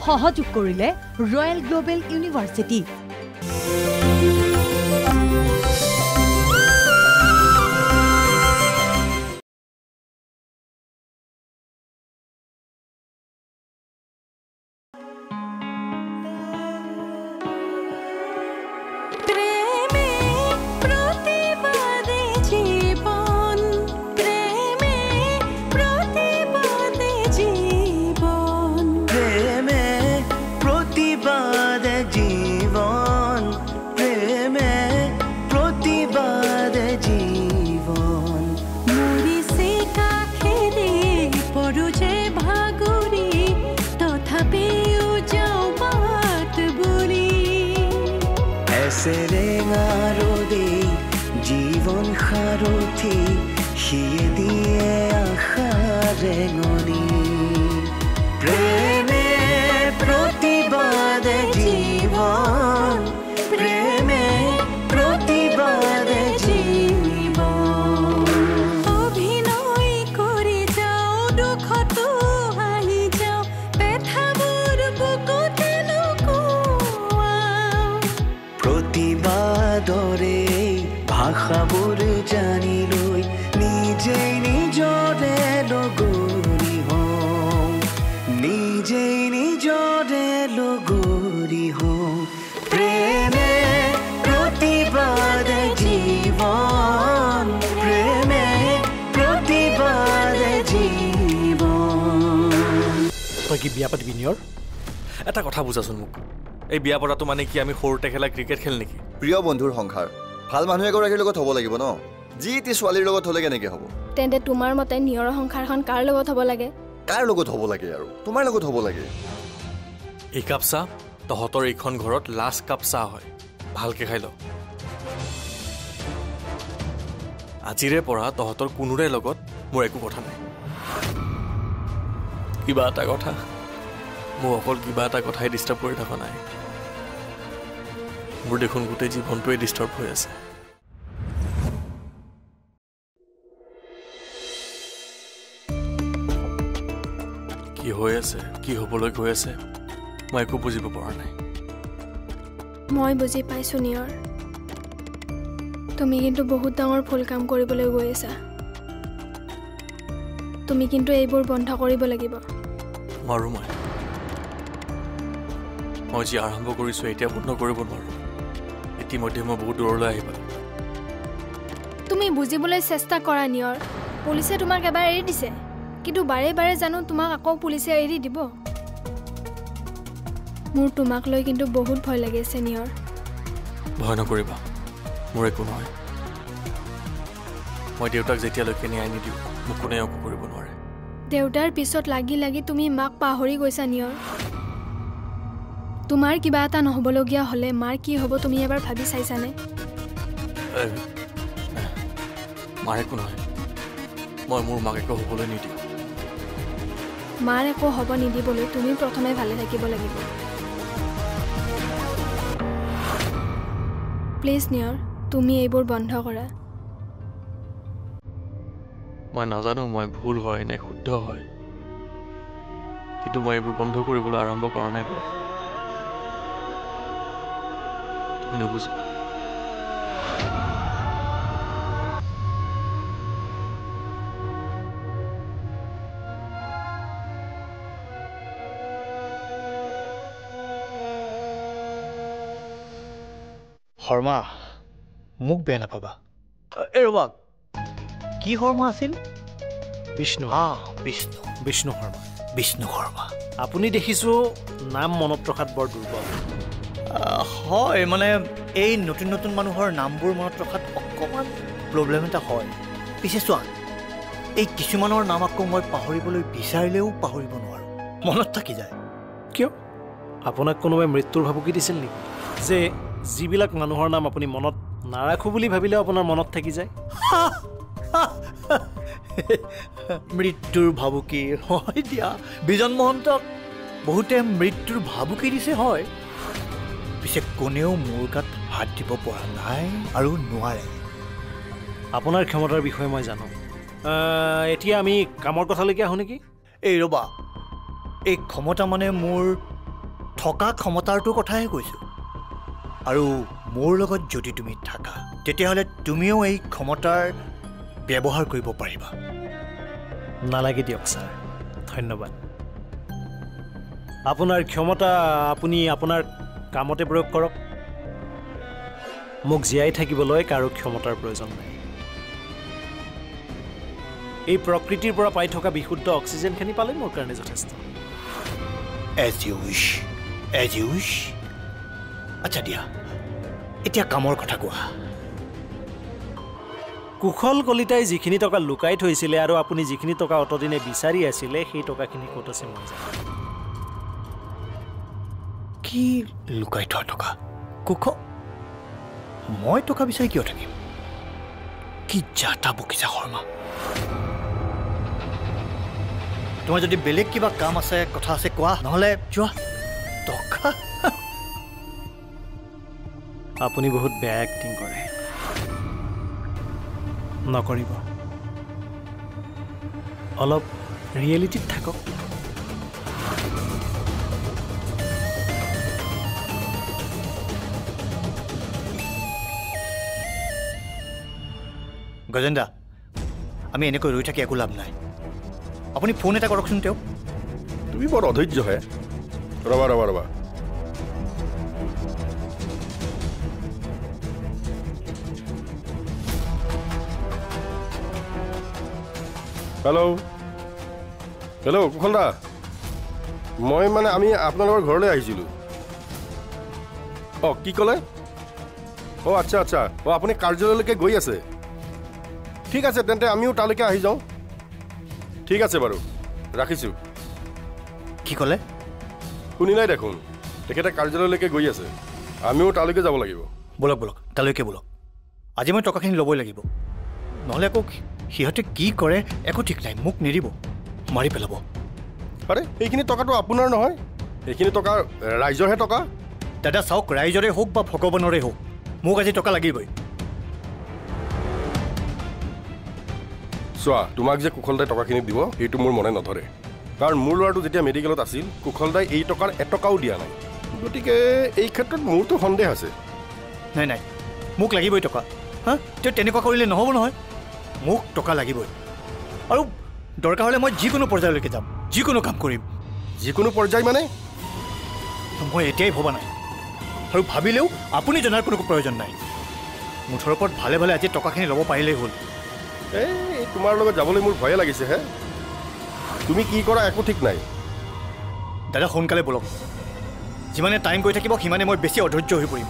সহযোগ কৰিলে royal global university. জীবন সাৰথি সিয়ে দিয়ে আশাৰে গনি প্ৰেমে প্ৰতিবাদ জীবন প্ৰেমে প্ৰতিবাদ জীবন অভিনয় কৰে যাও দুঃখত হাহি যাও ব্যথাবোৰ বুকুতে লুকুৱাও প্ৰতিবাদৰে ভাষাবোৰ জানি লৈ নিজেই নিজৰে লগৰী হওঁ নিজেই নিজৰে লগৰী হওঁ প্ৰেমে প্ৰতিবাদ জীৱন প্ৰেমে প্ৰতিবাদ জীৱন। তই কি বিয়া পাতিবি নিয়ৰ? এটা কথা বুজাচোন মোক, এই বিয়া পতাটো মানে কি আমি সৰুতে খেলা ক্ৰিকেট খেল নেকি? প্ৰিয় বন্ধুৰ সংসাৰ ভাল মানুহ এগৰাকীৰ লগত হ'ব লাগিব ন, যি তি ছোৱালীৰ লগত হ'লে কেনেকৈ হ'ব? তেন্তে তোমাৰ মতে নিয়ৰৰ সংসাৰখন কাৰ লগত হ'ব লাগে? কাৰ লগত হ'ব লাগে আৰু তোমাৰ লগত হ'ব লাগে। এই কাপ চাহ তহঁতৰ এইখন ঘৰত লাষ্ট কাপ চাহ হয়, ভালকৈ খাই ল। আজিৰে পৰা তহঁতৰ কোনোৰে লগত মোৰ একো কথা নাই। কিবা এটা কথা মোক অকল কিবা এটা কথাই ডিষ্টাৰ্ব কৰি থকা নাই, মোৰ দেখোন গোটেই জীৱনটোৱে ডিষ্টাৰ্ব হৈ আছে। কি হৈ আছে, কি হ'বলৈ গৈ আছে, মই একো বুজিব পৰা নাই। মই বুজি পাইছোঁ নিয়ৰ, তুমি কিন্তু বহুত ডাঙৰ ভুল কাম কৰিবলৈ গৈ আছা। তুমি কিন্তু এইবোৰ বন্ধ কৰিব লাগিব। নোৱাৰোঁ, মই যি আৰম্ভ কৰিছোঁ এতিয়া বন্ধ কৰিব নোৱাৰোঁ। ইতিমধ্যে মই বহুত দূৰলৈ আহিব। তুমি বুজিবলৈ চেষ্টা কৰা নিয়ৰ, পুলিচে তোমাক এবাৰ এৰি দিছে, কিন্তু বাৰে বাৰে জানো তোমাক আকৌ পুলিচে এৰি দিব? মোৰ তোমাক লৈ কিন্তু বহুত ভয় লাগি আছে নিয়ৰ। ভয় নকৰিবা, মোৰ একো নহয়। মই দেউতাক যেতিয়ালৈকে ন্যায় নিদিওঁ মোক কোনেও একো কৰিব নোৱাৰে। দেউতাৰ পিছত লাগি লাগি তুমি মাক পাহৰি গৈছা নিয়ৰ। তোমাৰ কিবা এটা নহ'বলগীয়া হ'লে মাৰ কি হ'ব তুমি এবাৰ ভাবি চাইছানে? মাৰ একো নহয়, মই মোৰ মাক একো হ'বলৈ নিদিওঁ। মাৰ একো হ'ব নিদিবলৈ তুমি প্ৰথমে ভালে থাকিব লাগিব। প্লিজ নিয়ৰ, তুমি এইবোৰ বন্ধ কৰা। মই নাজানো মই ভুল হয় নে শুদ্ধ হয়, কিন্তু মই এইবোৰ বন্ধ কৰিবলৈ আৰম্ভ কৰা নাই। তুমি নুবুজা। শৰ্মা, মোক বেয়া নাপাবা। এই ৰ'বা, কি শৰ্মা আছিল? বিষ্ণু। বিষ্ণু বিষ্ণু শৰ্মা। বিষ্ণু শৰ্মা। আপুনি দেখিছোঁ নাম মনত ৰখাত বৰ দুৰ্বল। হয়, মানে এই নতুন নতুন মানুহৰ নামবোৰ মনত ৰখাত অকণমান প্ৰব্লেম এটা হয়। পিছে চোৱা, এই কিছুমানৰ নাম আকৌ মই পাহৰিবলৈ বিচাৰিলেও পাহৰিব নোৱাৰোঁ, মনত থাকি যায়। কিয়? আপোনাক কোনোবাই মৃত্যুৰ ভাবুকি দিছিল নেকি যে যিবিলাক মানুহৰ নাম আপুনি মনত নাৰাখোঁ বুলি ভাবিলেও আপোনাৰ মনত থাকি যায়? মৃত্যুৰ ভাবুকি হয় দিয়া, বিজন মহন্তক বহুতে মৃত্যুৰ ভাবুকি দিছে হয়, পিছে কোনেও মোৰ গাত হাত দিব পৰা নাই আৰু নোৱাৰে। আপোনাৰ ক্ষমতাৰ বিষয়ে মই জানো। এতিয়া আমি কামৰ কথালৈকে আহোঁ নেকি? এই ৰ'বা, এই ক্ষমতা মানে মোৰ থকা ক্ষমতাৰটো কথাহে কৈছোঁ আৰু মোৰ লগত যদি তুমি থাকা তেতিয়াহ'লে তুমিও এই ক্ষমতাৰ ব্যৱহাৰ কৰিব পাৰিবা নালাগে দিয়ক ছাৰ ধন্যবাদ আপোনাৰ ক্ষমতা আপুনি আপোনাৰ কামতে প্ৰয়োগ কৰক মোক জীয়াই থাকিবলৈ কাৰো ক্ষমতাৰ প্ৰয়োজন নাই এই প্ৰকৃতিৰ পৰা পাই থকা বিশুদ্ধ অক্সিজেনখিনি পালে মোৰ কাৰণে যথেষ্ট এজ ইউ উইচ আচ্ছা দিয়া এতিয়া কামৰ কথা কোৱা কুশল কলিতাই যিখিনি টকা লুকাই থৈছিলে আৰু আপুনি যিখিনি টকা অতদিনে বিচাৰি আছিলে সেই টকাখিনি ক'ত আছে মই জানো কি লুকাই থোৱা টকা মই টকা বিচাৰি কিয় থাকিম কি যাতা বকিছা শৰ্মা তোমাৰ যদি বেলেগ কিবা কাম আছে কথা আছে কোৱা নহ'লে যোৱা টকা আপুনি বহুত বেয়া এক্টিং কৰে নকৰিব অলপ ৰিয়েলিটিত থাকক গজেন্দা আমি এনেকৈ ৰৈ থাকি একো লাভ নাই আপুনি ফোন এটা কৰকচোন তেওঁক তুমি বৰ অধৈৰ্য হে ৰবা হেল্ল' কুশল দা মই মানে আমি আপোনালোকৰ ঘৰলৈ আহিছিলোঁ কি ক'লে আচ্ছা আপুনি কাৰ্যালয়লৈকে গৈ আছে ঠিক আছে তেন্তে আমিও তালৈকে আহি যাওঁ ঠিক আছে বাৰু ৰাখিছোঁ কি ক'লে শুনি নাই দেখোন তেখেতে কাৰ্যালয়লৈকে গৈ আছে আমিও তালৈকে যাব লাগিব বলক তালৈকে বলক আজি মই টকাখিনি ল'বই লাগিব নহ'লে আকৌ সিহঁতে কি কৰে একো ঠিক নাই মোক নিদিব মাৰি পেলাব আৰে এইখিনি টকাটো আপোনাৰ নহয় এইখিনি টকা ৰাইজৰহে টকা দাদা চাওক ৰাইজৰে হওক বা ভগৱানৰে হওক মোক আজি টকা লাগিবই চোৱা তোমাক যে কুশলদাই টকাখিনি দিব সেইটো মোৰ মনে নধৰে কাৰণ মোৰ ল'ৰাটো যেতিয়া মেডিকেলত আছিল কুশলদাই এই টকাৰ এটকাও দিয়া নাই গতিকে এই ক্ষেত্ৰত মোৰতো সন্দেহ আছে নাই মোক লাগিবই টকা হা তেওঁ তেনেকুৱা কৰিলে নহ'ব নহয় মোক টকা লাগিবই আৰু দৰকাৰ হ'লে মই যিকোনো পৰ্যায়লৈকে যাম যিকোনো কাম কৰিম যিকোনো পৰ্যায় মানে মই এতিয়াই ভবা নাই আৰু ভাবিলেও আপুনি জনাৰ কোনো প্ৰয়োজন নাই মুঠৰ ওপৰত ভালে আজি টকাখিনি ল'ব পাৰিলেই হ'ল এই তোমাৰ লগত যাবলৈ মোৰ ভয়ে লাগিছে হে তুমি কি কৰা একো ঠিক নাই দাদা সোনকালে বলক যিমানে টাইম গৈ থাকিব সিমানে মই বেছি অধৈৰ্য হৈ পৰিম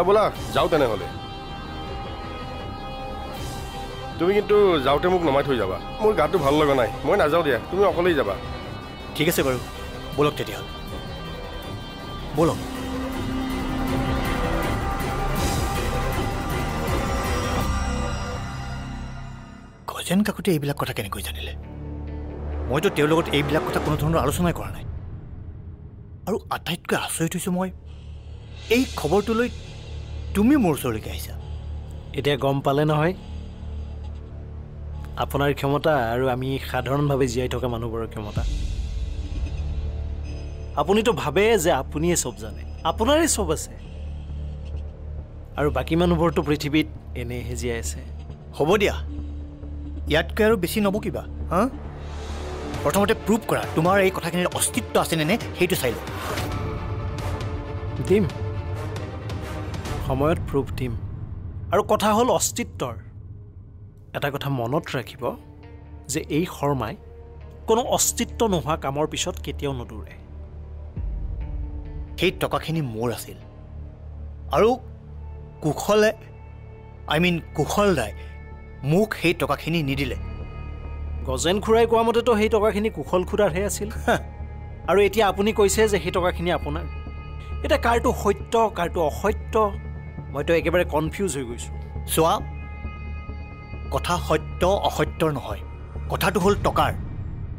বলা যাওঁ তেনেহ'লে তুমি কিন্তু যাওঁতে মোক নমাই থৈ যাবা মোৰ গাটো ভাল লগা নাই মই নাযাওঁ দিয়া তুমি অকলেই যাবা ঠিক আছে বাৰু বলক তেতিয়াহ'লে বলক গজেন কাকতে এইবিলাক কথা কেনেকৈ জানিলে মইতো তেওঁৰ লগত এইবিলাক কথা কোনো ধৰণৰ আলোচনাই কৰা নাই আৰু আটাইতকৈ আচৰিত হৈছোঁ মই এই খবৰটোলৈ তুমি মোৰ ওচৰলৈকে আহিছা এতিয়া গম পালে নহয় আপোনাৰ ক্ষমতা আৰু আমি সাধাৰণভাৱে জীয়াই থকা মানুহবোৰৰ ক্ষমতা আপুনিতো ভাবে যে আপুনিয়ে চব জানে আপোনাৰে চব আছে আৰু বাকী মানুহবোৰতো পৃথিৱীত এনেহে জীয়াই আছে হ'ব দিয়া ইয়াতকৈ আৰু বেছি নবকিবা হা প্ৰথমতে প্ৰুভ কৰা তোমাৰ এই কথাখিনিৰ অস্তিত্ব আছেনে নে সেইটো চাই লওঁ দিম সময়ত প্ৰুফ দিম আৰু কথা হ'ল অস্তিত্বৰ এটা কথা মনত ৰাখিব যে এই শৰ্মাই কোনো অস্তিত্ব নোহোৱা কামৰ পিছত কেতিয়াও নদৌৰে সেই টকাখিনি মোৰ আছিল আৰু কুশলদাই মোক সেই টকাখিনি নিদিলে গজেন খুৰাই কোৱা মতেতো সেই টকাখিনি কুশল খুৰাৰহে আছিল আৰু এতিয়া আপুনি কৈছে যে সেই টকাখিনি আপোনাৰ এতিয়া কাৰটো সত্য কাৰটো অসত্য মইতো একেবাৰে কনফিউজ হৈ গৈছোঁ চোৱা কথা সত্য অসত্যৰ নহয় কথাটো হ'ল টকাৰ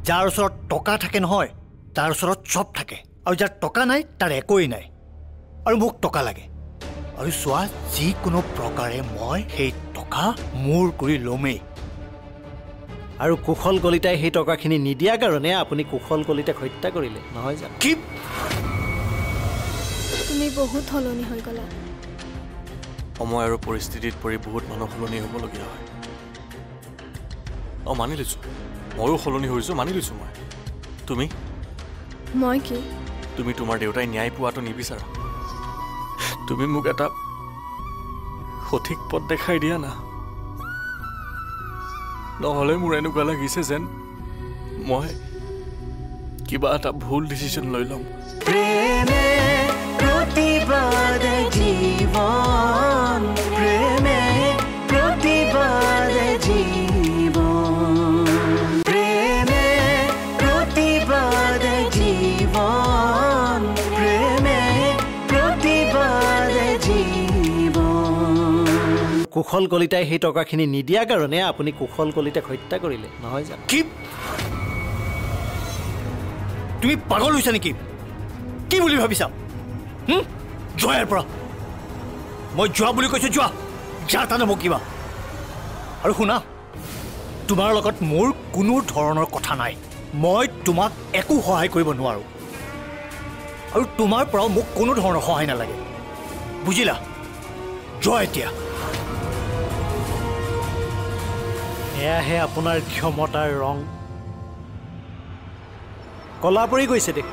যাৰ ওচৰত টকা থাকে নহয় তাৰ ওচৰত চব থাকে আৰু যাৰ টকা নাই তাৰ একোৱেই নাই আৰু মোক টকা লাগে আৰু চোৱা যিকোনো প্ৰকাৰে মই সেই টকা মোৰ কৰি ল'মেই আৰু কুশল কলিতাই সেই টকাখিনি নিদিয়াৰ কাৰণে আপুনি কুশল কলিতাক হত্যা কৰিলে নহয় জানো কি তুমি বহুত সলনি হৈ গলা সময় আৰু পৰিস্থিতিত পৰি বহুত মানুহ সলনি হ'বলগীয়া হয় মানি লৈছোঁ ময়ো সলনি হৈছোঁ মানি লৈছোঁ মই কি তুমি তোমাৰ দেউতাই ন্যায় পোৱাটো নিবিচাৰা তুমি মোক এটা সঠিক পথ দেখাই দিয়া না নহ'লে মোৰ এনেকুৱা লাগিছে যেন মই কিবা এটা ভুল ডিচিশ্যন লৈ ল'ম প্ৰেমে প্ৰতিবাদ জীৱন প্ৰেমে প্ৰতিবাদ জীৱন প্ৰেমে প্ৰতিবাদ জীৱন প্ৰেমে প্ৰতিবাদ জীৱন কুশল কলিতাই সেই টকাখিনি নিদিয়াৰ কাৰণে আপুনি কুশল কলিতাক হত্যা কৰিলে নহয় জানো কি তুমি পাগল হৈছা নেকি কি বুলি ভাবিছা যোৱা ইয়াৰ পৰা মই যোৱা বুলি কৈছোঁ যোৱা যা তানে মোক কিবা আৰু শুনা তোমাৰ লগত মোৰ কোনো ধৰণৰ কথা নাই মই তোমাক একো সহায় কৰিব নোৱাৰোঁ আৰু তোমাৰ পৰাও মোক কোনো ধৰণৰ সহায় নালাগে বুজিলা যোৱা এতিয়া এয়াহে আপোনাৰ ক্ষমতাৰ ৰং কলা পৰি গৈছে দেখ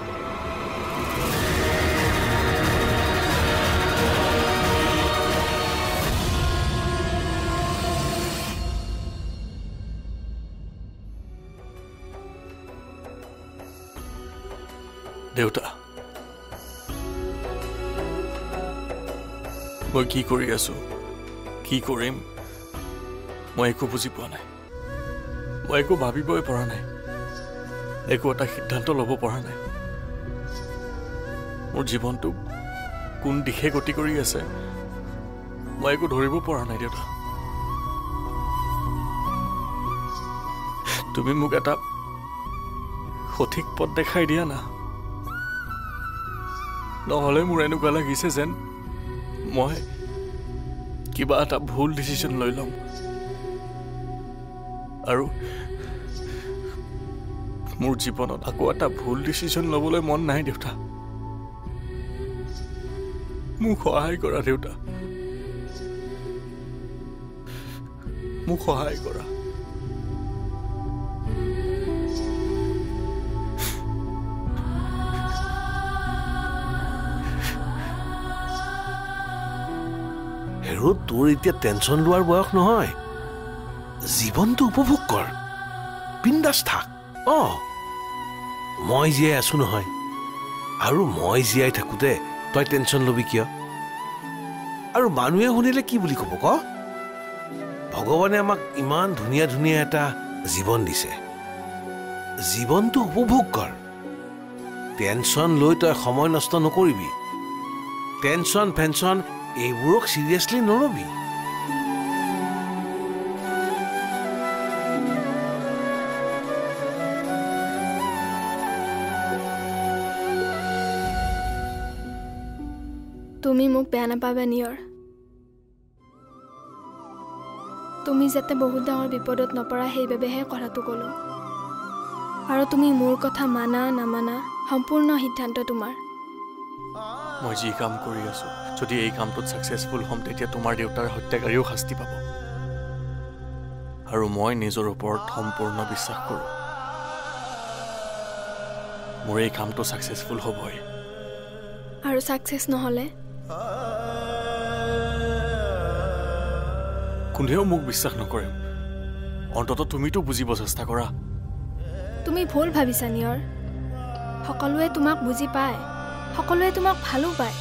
দেউতা মই কি কৰি আছো কি কৰিম মই একো বুজি পোৱা নাই মই একো ভাবিবই পৰা নাই একো এটা সিদ্ধান্ত ল'ব পৰা নাই মোৰ জীৱনটো কোন দিশে গতি কৰি আছে মই একো ধৰিব পৰা নাই দেউতা তুমি মোক এটা সঠিক পথ দেখাই দিয়া না নহ'লে মোৰ এনেকুৱা লাগিছে যেন মই কিবা এটা ভুল ডিচিশ্যন লৈ ল'ম আৰু মোৰ জীৱনত আকৌ এটা ভুল ডিচিশ্যন ল'বলৈ মন নাই দেউতা মোক সহায় কৰা দেউতা মোক সহায় কৰা হেৰু তোৰ এতিয়া টেনশ্যন লোৱাৰ বয়স নহয় জীৱনটো উপভোগ কৰ বিন্দাছ থাক মই জীয়াই আছো নহয় আৰু মই জীয়াই থাকোঁতে তই টেনশ্যন ল'বি কিয় আৰু মানুহে শুনিলে কি বুলি ক'ব ক ভগৱানে আমাক ইমান ধুনীয়া ধুনীয়া এটা জীৱন দিছে জীৱনটো উপভোগ কৰ টেনশ্যন লৈ তই সময় নষ্ট নকৰিবি টেনশ্যন ফেনশ্যন এইবোৰক চিৰিয়াছলি নল'বি তুমি মোক বেয়া নাপাবা নিয়ৰ তুমি যাতে বহুত ডাঙৰ বিপদত নপৰা সেইবাবেহে কথাটো ক'লো আৰু তুমি মোৰ কথা মানা নামানা সম্পূৰ্ণ সিদ্ধান্ত তোমাৰ মই যি কাম কৰি আছো যদি এই কামটোত সাকসেসফুল হম তেতিয়া তোমাৰ দেউতাৰ হত্যাকাৰীও শাস্তি পাব আৰু মই নিজৰ ওপৰত সম্পূৰ্ণ বিশ্বাস কৰোঁ মোৰ এই কামটো সাকসেসফুল হ'বই আৰু সাকসেস নহ'লে কোনেও মোক বিশ্বাস নকৰে অন্তত তুমিতো বুজিব চেষ্টা কৰা তুমি ভুল ভাবিছা নিয়ৰ সকলোৱে তোমাক বুজি পায় সকলোৱে তোমাক ভালো পায়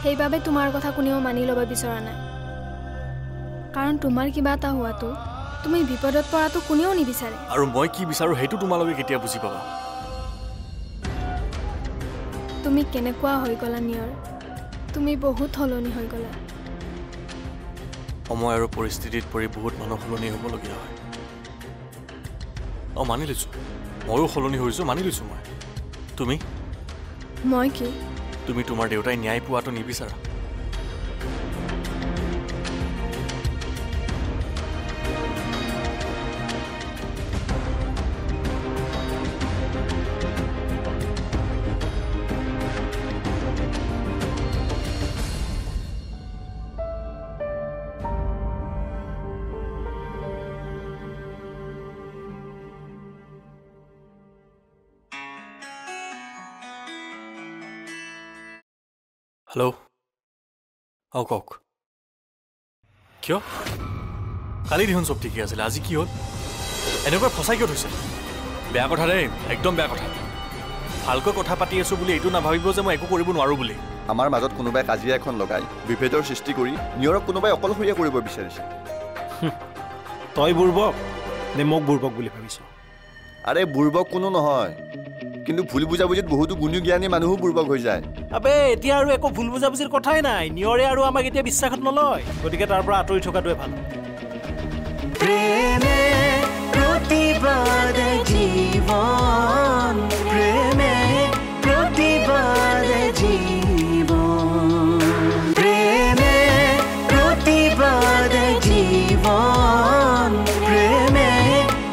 সেইবাবে তোমাৰ কথা কোনেও মানি ল'ব বিচৰা নাই কাৰণ তোমাৰ কিবা এটা হোৱাটো তুমি বিপদত পৰাটো কোনেও নিবিচাৰে আৰু মই কি বিচাৰো সেইটো তোমালোকে কেতিয়া বুজি পাবা তুমি কেনেকুৱা হৈ গলা নিয়ৰ তুমি বহুত সলনি হৈ গলা সময় আৰু পৰিস্থিতিত পৰি বহুত মানুহ সলনি হ'বলগীয়া হয় মানি লৈছোঁ ময়ো সলনি হৈছোঁ মানি লৈছোঁ মই কি তুমি তোমাৰ দেউতাই ন্যায় পোৱাটো নিবিচাৰা হেল্ল' অঁ কওক কিয় কালি দেখোন চব ঠিকে আছিলে আজি কি হ'ল এনেকুৱা ফচাই কিয় থৈছে বেয়া কথা দেই একদম বেয়া কথা ভালকৈ কথা পাতি আছোঁ বুলি এইটো নাভাবিব যে মই একো কৰিব নোৱাৰোঁ বুলি আমাৰ মাজত কোনোবাই কাজিয়া এখন লগাই বিভেদৰ সৃষ্টি কৰি নিয়ৰক কোনোবাই অকলশৰীয়া কৰিব বিচাৰিছে তই বুৰ্বক নে মোক বুৰ্বক বুলি ভাবিছ আৰে বুৰ্বক কোনো নহয় কিন্তু ভুল বুজাবুজিত বহুতো গুণী জ্ঞানী মানুহো বুৰ্বক হৈ যায় আবে এতিয়া আৰু একো ভুল বুজাবুজিৰ কথাই নাই নিয়ৰে আৰু আমাক এতিয়া বিশ্বাসত নলয় গতিকে তাৰ পৰা আঁতৰি থকাটোৱে ভাল প্ৰেমে প্ৰতিবাদ জীৱন প্ৰেমে প্ৰতিবাদ জীৱন প্ৰেমে প্ৰতিবাদ জীৱন প্ৰেমে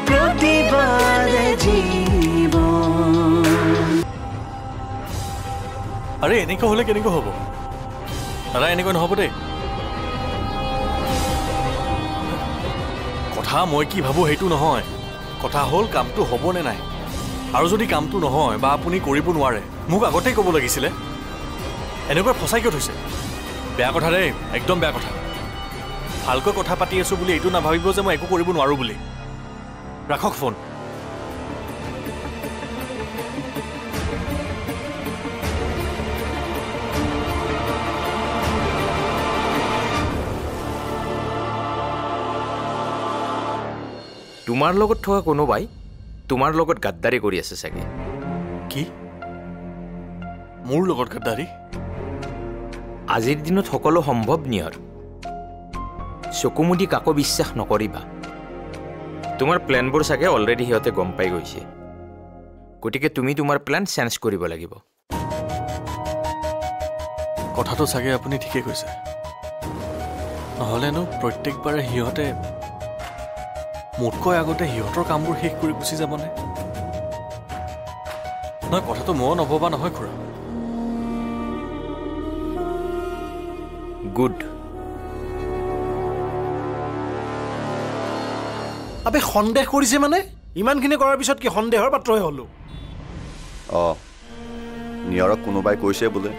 প্ৰতিবাদ জীৱন আৰে এনেকুৱা হ'লে কেনেকৈ হ'ব দাদা এনেকৈ নহ'ব দেই কথা মই কি ভাবোঁ সেইটো নহয় কথা হ'ল কামটো হ'ব নে নাই আৰু যদি কামটো নহয় বা আপুনি কৰিব নোৱাৰে মোক আগতেই ক'ব লাগিছিলে এনেকুৱা ফচাই কিয় থৈছে বেয়া কথা দেই একদম বেয়া কথা ভালকৈ কথা পাতি আছোঁ বুলি এইটো নাভাবিব যে মই একো কৰিব নোৱাৰোঁ বুলি ৰাখক ফোন তোমাৰ লগত থকা কোনোবাই তোমাৰ লগত গাদ্দাৰী কৰি আছে চাগে কি মোৰ লগত গাদ্দাৰী আজিৰ দিনত সকলো সম্ভৱ নিয়ৰ চকুমুদি কাকো বিশ্বাস নকৰিবা তোমাৰ প্লেনবোৰ চাগে অলৰেডি সিহঁতে গম পাই গৈছে গতিকে তুমি তোমাৰ প্লেন চেঞ্জ কৰিব লাগিব কথাটো চাগে আপুনি ঠিকেই কৈছে নহ'লেনো প্ৰত্যেকবাৰে সিহঁতে মোতকৈ আগতে সিহঁতৰ কামবোৰ শেষ কৰি গুচি যাবনে নহয় কথাটো মই নভবা নহয় খুৰা গুড আবে সন্দেহ কৰিছে মানে ইমানখিনি কৰাৰ পিছত কি সন্দেহৰ পাত্ৰহে হ'লো অঁ নিয়ৰক কোনোবাই কৈছে বোলে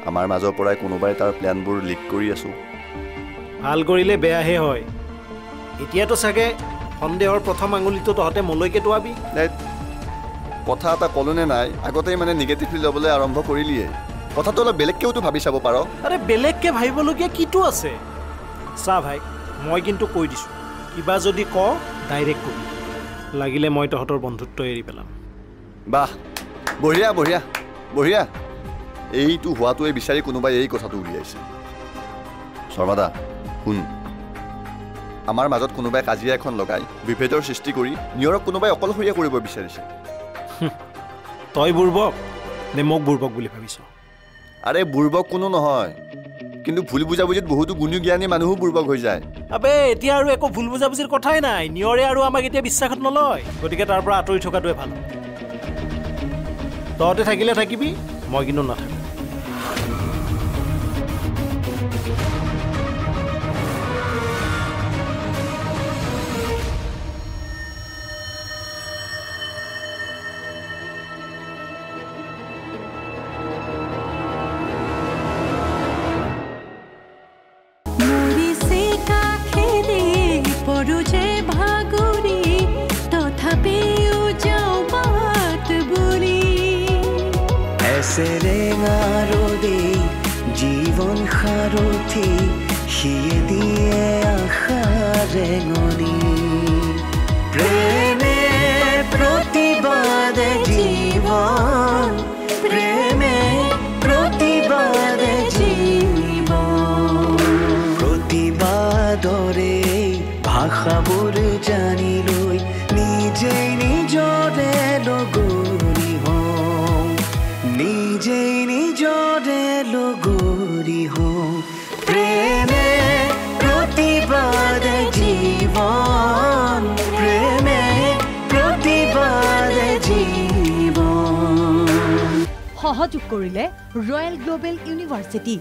আমাৰ মাজৰ পৰাই কোনোবাই তাৰ প্লেনবোৰ লিক কৰি আছোঁ ভাল কৰিলে বেয়াহে হয় এতিয়াতো চাগে সন্দেহৰ প্ৰথম আঙুলিটো তহঁতে মোলৈকে টোৱাবি কথা এটা ক'লোনে নাই আগতেই মানে নিগেটিভলি ল'বলৈ আৰম্ভ কৰিলিয়ে কথাটো অলপ বেলেগকৈওতো ভাবি চাব পাৰ আৰে বেলেগকৈ ভাবিবলগীয়া কিটো আছে চা ভাই মই কিন্তু কৈ দিছোঁ কিবা যদি কওঁ ডাইৰেক্ট কবি লাগিলে মই তহঁতৰ বন্ধুত্ব এৰি পেলাম বাহ বঢ়িয়া বঢ়িয়া বঢ়িয়া এইটো হোৱাটোৱে বিচাৰি কোনোবাই এই কথাটো উলিয়াইছে শৰ্মাদা শুন আমাৰ মাজত কোনোবাই কাজিয়া এখন লগাই বিভেদৰ সৃষ্টি কৰি নিয়ৰক কোনোবাই অকলশৰীয়া কৰিব বিচাৰিছে তই বুৰ্বক নে মোক বুৰ্বক বুলি ভাবিছ আৰে বুৰ্বক কোনো নহয় কিন্তু ভুল বুজাবুজিত বহুতো গুণী জ্ঞানী মানুহো বুৰ্বক হৈ যায় আবে এতিয়া আৰু একো ভুল বুজাবুজিৰ কথাই নাই নিয়ৰে আৰু আমাক এতিয়া বিশ্বাসত নলয় গতিকে তাৰ পৰা আঁতৰি থকাটোৱে ভাল তহঁতে থাকিলে থাকিবি মই কিন্তু নাথাকোঁ সেৰেঙা ৰদে জীৱন সাৰথি সিয়ে দিয়ে আশা ৰেঙনি প্ৰেমে প্ৰতিবাদ জীৱন প্ৰেমে প্ৰতিবাদ জীৱন প্ৰতিবাদৰে ভাষাবোৰ জানি লৈ নিজেই নিজৰে লগৰী হওঁ নিজেই নিজৰে লগৰী হওঁ প্ৰেমে প্ৰতিবাদ জীৱন প্ৰেমে প্ৰতিবাদ জীৱন সহযোগ কৰিলে ৰয়েল গ্লোবেল ইউনিভাৰ্চিটি